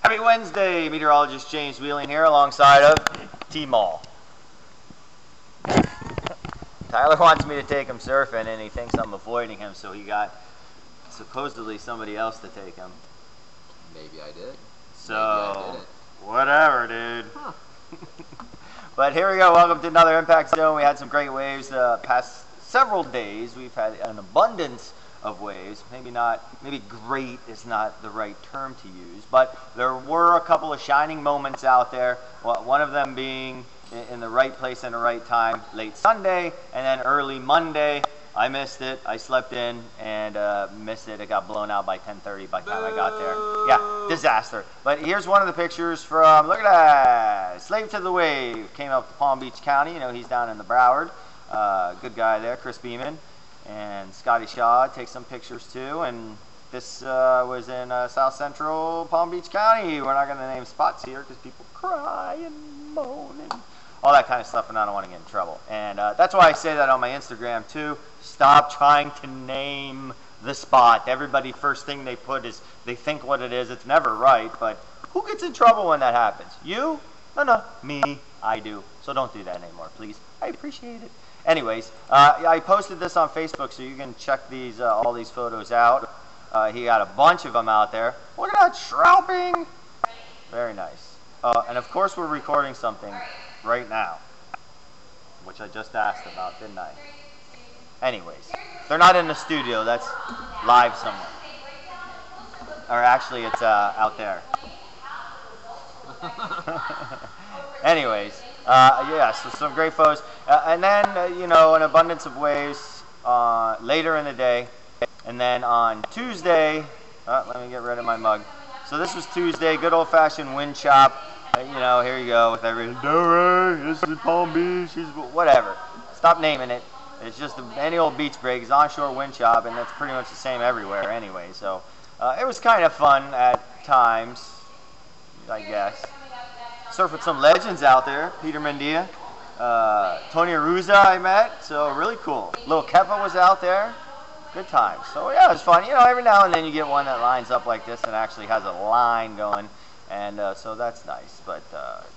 Happy Wednesday, meteorologist James Wieland here alongside of T-Mall. Tyler wants me to take him surfing and he thinks I'm avoiding him, so he got supposedly somebody else to take him. Maybe I did. So, Maybe I didn't. whatever, dude. Huh. But here we go. Welcome to another impact zone. We had some great waves past several days. We've had an abundance of waves. Maybe great is not the right term to use, but there were a couple of shining moments out there. One of them being in the right place and the right time late Sunday, and then early Monday. I missed it. I slept in and missed it. It got blown out by 10:30 by the time I got there. Yeah, disaster. But here's one of the pictures from, look at that, Slave to the Wave. Came up to Palm Beach County. You know, he's down in the Broward. Good guy there, Chris Beeman. And Scotty Shaw takes some pictures too. And this was in South Central Palm Beach County. We're not going to name spots here because people cry and moan and all that kind of stuff, and I don't want to get in trouble. And that's why I say that on my Instagram too. Stop trying to name the spot. Everybody, first thing they put is they think what it is. It's never right, but who gets in trouble when that happens? You? No, me. I do. So don't do that anymore, please. I appreciate it. Anyways, I posted this on Facebook, so you can check these all these photos out. He got a bunch of them out there. Look at that shrouping. Very nice. And of course, we're recording something right now, which I just asked about, didn't I? Anyways, they're not in the studio. That's live somewhere. Or actually, it's out there. Anyways, yeah, so some great photos. And then, you know, an abundance of waves later in the day. And then on Tuesday, let me get rid of my mug. So this was Tuesday, good old-fashioned wind chop. You know, here you go with everything. This is Palm Beach, whatever. Stop naming it. It's just any old beach break. It's onshore wind chop, and that's pretty much the same everywhere anyway. So it was kind of fun at times, I guess. Surf with some legends out there. Peter Mendia, Tony Aruza I met, so really cool. Lil Kepa was out there. Good times. So yeah, it was fun. You know, every now and then you get one that lines up like this and actually has a line going. And so that's nice. But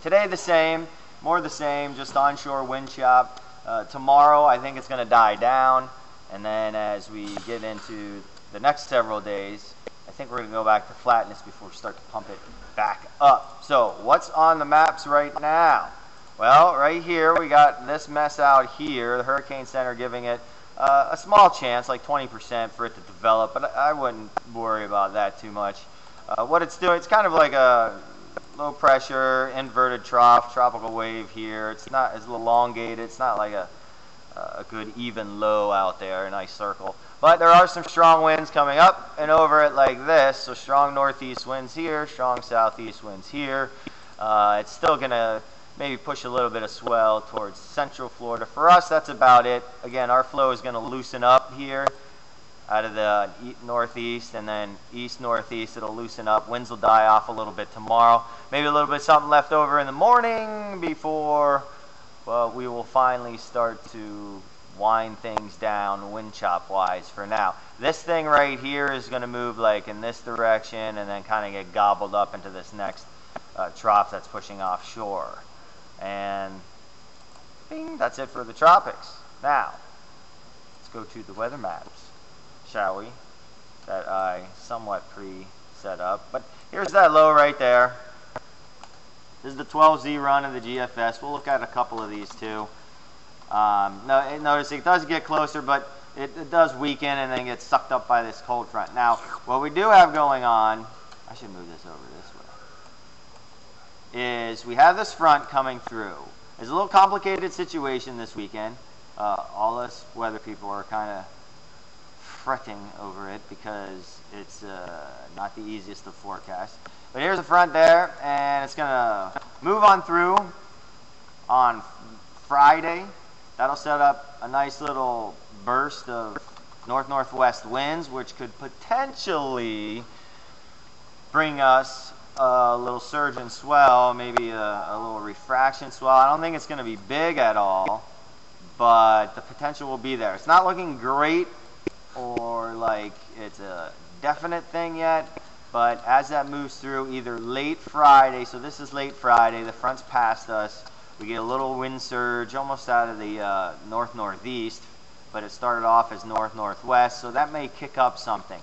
today the same, more the same, just onshore wind chop. Tomorrow I think it's going to die down. And then as we get into the next several days, I think we're going to go back to flatness before we start to pump it back up. So what's on the maps right now? Well, right here we got this mess out here. The Hurricane Center giving it a small chance, like 20% for it to develop. But I wouldn't worry about that too much. What it's doing, it's kind of like a low pressure, inverted trough, tropical wave here. It's not as elongated. It's not like a good even low out there, a nice circle. But there are some strong winds coming up and over it like this. So strong northeast winds here, strong southeast winds here. It's still going to maybe push a little bit of swell towards central Florida. For us, that's about it. Again, our flow is going to loosen up here out of the northeast, and then east-northeast, it'll loosen up. Winds will die off a little bit tomorrow. Maybe a little bit something left over in the morning before, well, we will finally start to wind things down wind chop-wise for now. This thing right here is going to move like in this direction and then kind of get gobbled up into this next trough that's pushing offshore. And bing, that's it for the tropics. Now, let's go to the weather maps, shall we, that I somewhat pre-set up. But here's that low right there. This is the 12Z run of the GFS. We'll look at a couple of these too. Notice it does get closer, but it does weaken and then gets sucked up by this cold front. Now, what we do have going on, I should move this over this way, is we have this front coming through. It's a little complicated situation this weekend. All us weather people are kind of fretting over it because it's not the easiest to forecast. But here's the front there, and it's going to move on through on Friday. That'll set up a nice little burst of north-northwest winds, which could potentially bring us a little surge and swell, maybe a little refraction swell. I don't think it's going to be big at all, but the potential will be there. It's not looking great or like it's a definite thing yet, But as that moves through, either late Friday, so this is late Friday, the front's past us, we get a little wind surge almost out of the north-northeast, but it started off as north-northwest, so that may kick up something.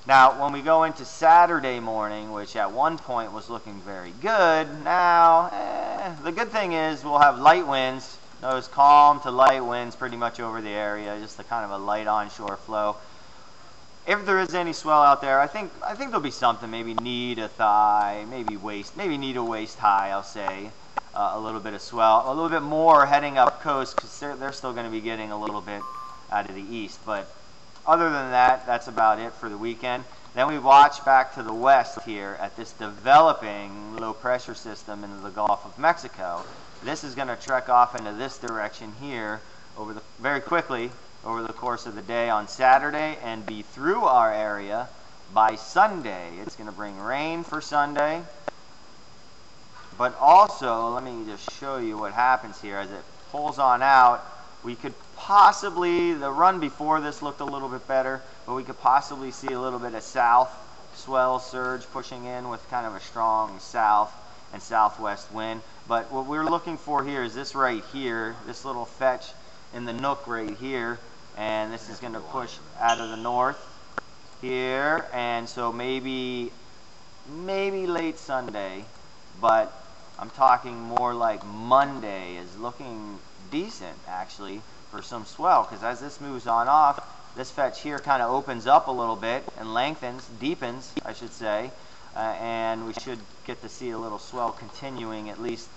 Now, when we go into Saturday morning, which at one point was looking very good, now, the good thing is we'll have light winds. Those calm to light winds pretty much over the area, just a kind of a light onshore flow. If there is any swell out there, I think there'll be something, maybe knee to thigh, maybe knee to waist high, I'll say. A little bit of swell, a little bit more heading up coast, because they're still going to be getting a little bit out of the east. But other than that, that's about it for the weekend. Then we watch back to the west here at this developing low pressure system into the Gulf of Mexico. This is going to trek off into this direction here very quickly over the course of the day on Saturday and be through our area by Sunday. It's going to bring rain for Sunday. But also, let me just show you what happens here. As it pulls on out, we could possibly, the run before this looked a little bit better, but we could possibly see a little bit of south swell surge pushing in with kind of a strong south and southwest wind. But what we're looking for here is this right here, this little fetch in the nook right here, and this is going to push out of the north here, and so maybe late Sunday, but I'm talking more like Monday is looking decent actually for some swell, because as this moves on off, this fetch here kind of opens up a little bit and lengthens, deepens I should say, and we should get to see a little swell continuing, at least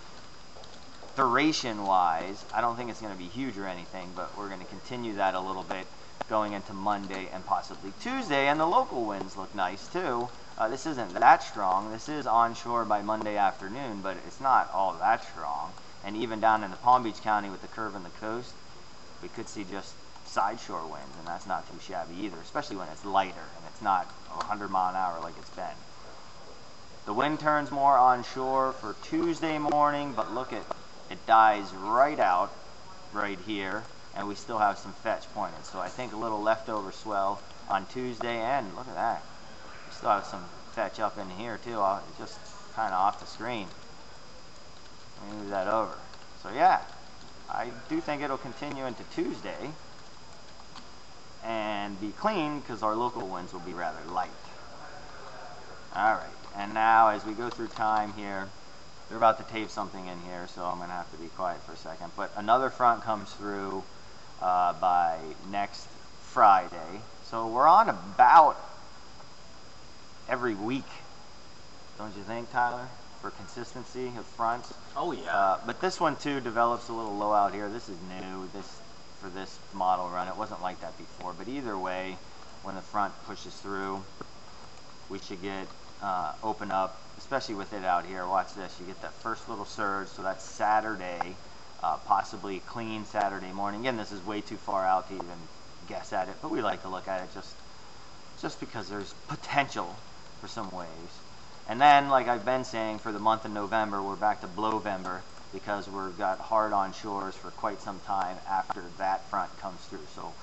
duration wise. I don't think it's going to be huge or anything, but we're going to continue that a little bit going into Monday and possibly Tuesday, and the local winds look nice too. This isn't that strong. This is onshore by Monday afternoon, but it's not all that strong. And even down in the Palm Beach County with the curve in the coast, we could see just side shore winds, and that's not too shabby either, especially when it's lighter and it's not 100 mile an hour like it's been. The wind turns more onshore for Tuesday morning, but look at it dies right out right here, and we still have some fetch pointed. So I think a little leftover swell on Tuesday, and look at that. We still have some fetch up in here too, just kind of off the screen. Let me move that over. So yeah, I do think it'll continue into Tuesday and be clean, because our local winds will be rather light. Alright, and now as we go through time here, they're about to tape something in here, so I'm going to have to be quiet for a second. But another front comes through by next Friday. So we're on about every week, don't you think, Tyler, for consistency of fronts? Oh, yeah. But this one, too, develops a little low out here. This is new for this model run. It wasn't like that before. But either way, when the front pushes through, we should get open up, especially with it out here. Watch this. You get that first little surge, so that's Saturday, possibly clean Saturday morning. Again, this is way too far out to even guess at it, but we like to look at it just because there's potential for some waves. And then, like I've been saying, for the month of November, we're back to Blowvember, because we've got hard on shores for quite some time after that front comes through. So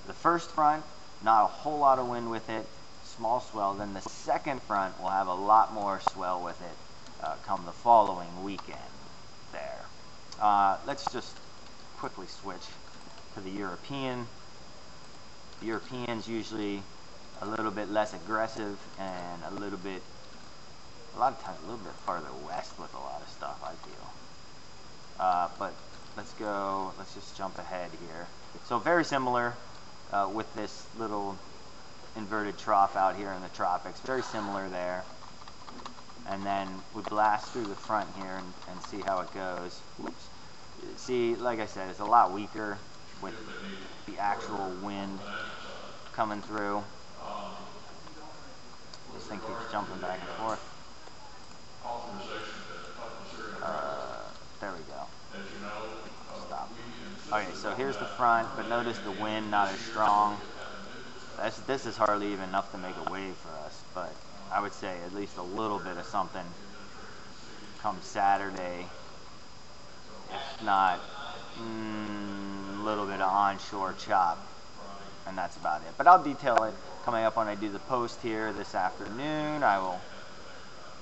the first front, not a whole lot of wind with it, small swell. Then the second front will have a lot more swell with it come the following weekend there. Let's just quickly switch to the European. The European's usually a little bit less aggressive and a lot of times a little bit farther west with a lot of stuff, I feel. But let's just jump ahead here. So very similar with this little inverted trough out here in the tropics, very similar there. And then we blast through the front here and see how it goes. Whoops. See, like I said, it's a lot weaker with the actual wind coming through. This thing keeps jumping back and forth. There we go. Stop. Okay, so here's the front, but notice the wind not as strong. This is hardly even enough to make a wave for us, but I would say at least a little bit of something come Saturday, if not a little bit of onshore chop, and that's about it. But I'll detail it coming up when I do the post here this afternoon. I will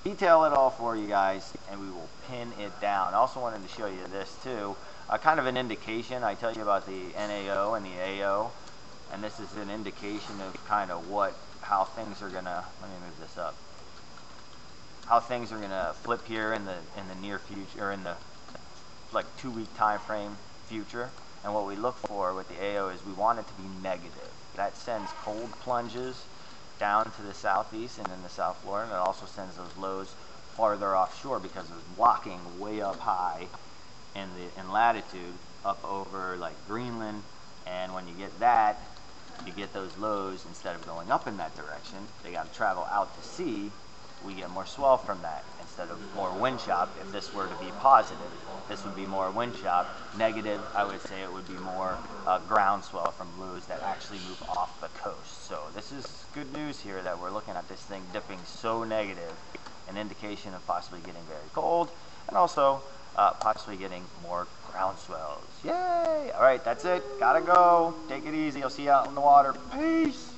detail it all for you guys, and we will pin it down. I also wanted to show you this too, kind of an indication. I tell you about the NAO and the AO, and this is an indication of kind of how things are gonna. Let me move this up. How things are gonna flip here in the near future, or in the like 2-week time frame future. And what we look for with the AO is we want it to be negative. That sends cold plunges down to the southeast and in the South Florida, and it also sends those lows farther offshore because it's blocking way up high in latitude up over like Greenland. And when you get that, you get those lows, instead of going up in that direction, they got to travel out to sea. We get more swell from that instead of more wind chop. If this were to be positive, this would be more wind chop. Negative, I would say it would be more ground swell from lows that actually move off the coast. So this is good news here that we're looking at this thing dipping so negative, an indication of possibly getting very cold, and also possibly getting more ground swells. Yay! All right, that's it. Gotta go. Take it easy. I'll see you out in the water. Peace.